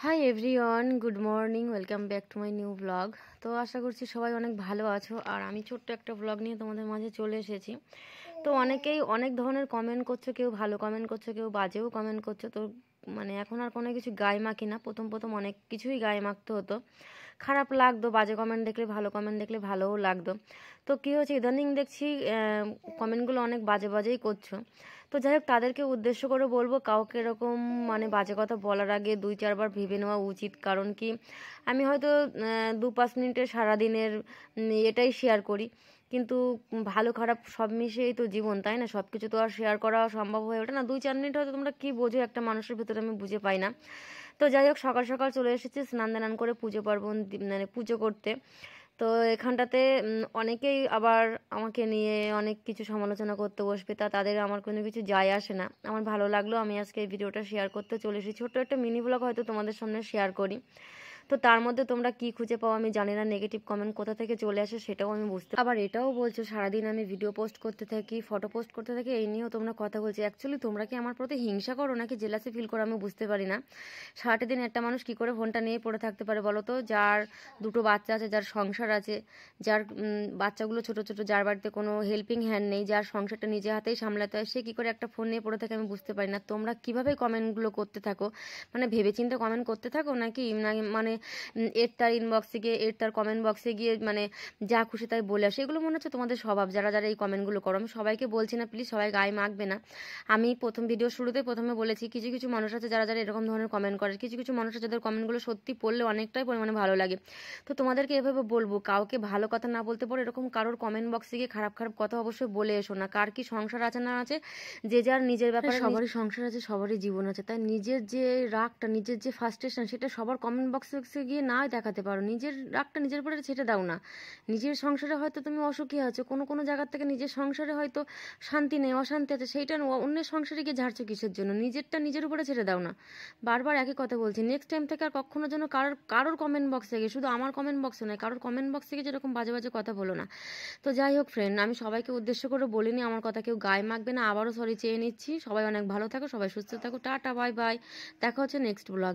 Hi everyone, good morning, welcome back to my new blog. তো আশা করছি সবাই অনেক ভালো আছো। আর আমি ছোট্ট একটা ব্লগ নিয়ে তোমাদের মাঝে চলে এসেছি। তো অনেকেই অনেক ধরনের কমেন্ট করছো, কেউ ভালো কমেন্ট করছো, কেউ বাজেও কমেন্ট করছো। তো এখন আর কোনো কিছু গায়ে মাখি না। প্রথম অনেক কিছুই গায়ে মাখতে হতো, খারাপ লাগতো। বাজে কমেন্ট দেখলে, ভালো কমেন্ট দেখলে ভালোও লাগতো। তো কী হচ্ছে, ইদানিং দেখছি কমেন্টগুলো অনেক বাজে বাজেই করছো। তো যাই হোক, তাদেরকে উদ্দেশ্য করে বলবো, কাউকে এরকম বাজে কথা বলার আগে 2-4 বার ভেবে নেওয়া উচিত। কারণ কি, আমি হয়তো 2-5 মিনিটের সারাদিনের এটাই শেয়ার করি, কিন্তু ভালো খারাপ সব মিশিয়েই তো জীবন, তাই না? সব কিছু তো আর শেয়ার করা সম্ভব হয়ে ওঠে না। 2-4 মিনিট হয়তো তোমরা কী বোঝো একটা মানুষের ভিতরে, আমি বুঝে পাই না। তো যাই হোক, সকাল সকাল চলে এসেছি স্নান দান করে পুজো পার্বণ পুজো করতে। তো এখানটাতে অনেকেই আবার আমাকে নিয়ে অনেক কিছু সমালোচনা করতে বসবে, তাদের আমার কোনো কিছু যায় আসে না। আমার ভালো লাগলো, আমি আজকে এই ভিডিওটা শেয়ার করতে চলে এসেছি। ছোট্ট একটা মিনি ব্লগ হয়তো তোমাদের সামনে শেয়ার করি। তো তার মধ্যে তোমরা কি খুঁজে পাও আমি জানি না, নেগেটিভ কমেন্ট কোথা থেকে চলে আসে সেটাও আমি বুঝতে। আবার এটাও বলছো সারাদিন আমি ভিডিও পোস্ট করতে থাকি, ফটো পোস্ট করতে থাকি, এই নিয়েও তোমরা কথা বলছো। অ্যাকচুয়ালি তোমরা কি আমার প্রতি হিংসা করো নাকি জেলাসি ফিল করো, আমি বুঝতে পারি না। সারাটা দিন একটা মানুষ কি করে ফোনটা নিয়ে পড়ে থাকতে পারে বলো তো? যার 2টো বাচ্চা আছে, যার সংসার আছে, যার বাচ্চাগুলো ছোট ছোট, যার বাড়িতে কোনো হেল্পিং হ্যান্ড নেই, যার সংসারটা নিজে হাতেই সামলাতে হয়, সে কি করে একটা ফোন নিয়ে পড়ে থাকে আমি বুঝতে পারি না। তোমরা কিভাবে কমেন্টগুলো করতে থাকো? ভেবেচিন্তে কমেন্ট করতে থাকো নাকি এর তার ইনবক্সে গিয়ে, এর তার কমেন্ট বক্সে গিয়ে যা খুশি তাই বলে আসে? এগুলো মনে হচ্ছে তোমাদের স্বভাব, যারা যারা এই কমেন্টগুলো করো। আমি সবাইকে বলছি না, প্লিজ সবাই গায়ে মাখবে না। আমি ভিডিও শুরুতে প্রথমে বলেছি, কিছু কিছু মানুষ আছে যারা যারা এরকম ধরনের কমেন্ট করে, কিছু কিছু মানুষ আছে যাদের কমেন্টগুলো সত্যি পড়লে অনেকটাই পরিমাণে ভালো লাগে। তো তোমাদেরকে এভাবে বলবো, কাউকে ভালো কথা না বলতে পারো এরকম কারোর কমেন্ট বক্সে গিয়ে খারাপ খারাপ কথা অবশ্যই বলে এসো না। কার কি সংসার আছে না আছে, যে যার নিজের ব্যাপারে, সবারই সংসার আছে, সবারই জীবন আছে। তাই নিজের যে রাগটা, নিজের যে ফ্রাস্ট্রেশন, সেটা সবার কমেন্ট বক্সে গিয়ে না দেখাতে পারো। নিজের রাগটা নিজের উপরে ছেড়ে দাও না। নিজের সংসারে হয়তো তুমি অসুখী আছো, কোনো কোনো জায়গার থেকে নিজের সংসারে হয়তো শান্তি নেই, অশান্তি আছে, সেইটা অন্যের সংসারে গিয়ে ঝাড়ছো কিসের জন্য? নিজেরটা নিজের উপরে ছেড়ে দাও না। বারবার একই কথা বলছি, নেক্সট টাইম থেকে আর কখনো যেন কারোর কমেন্ট বক্সে গিয়ে, শুধু আমার কমেন্ট বক্সে নয়, কারোর কমেন্ট বক্সে গিয়ে যেরকম বাজে বাজে কথা বলো না। তো যাই হোক ফ্রেন্ড, আমি সবাইকে উদ্দেশ্য করে বলিনি, আমার কথা কেউ গায়ে মাখবে না। আবারও সরি চেয়ে নিচ্ছি। সবাই অনেক ভালো থাকো, সবাই সুস্থ থাকো, টাটা, বাই বাই। দেখা হচ্ছে নেক্সট ব্লগে।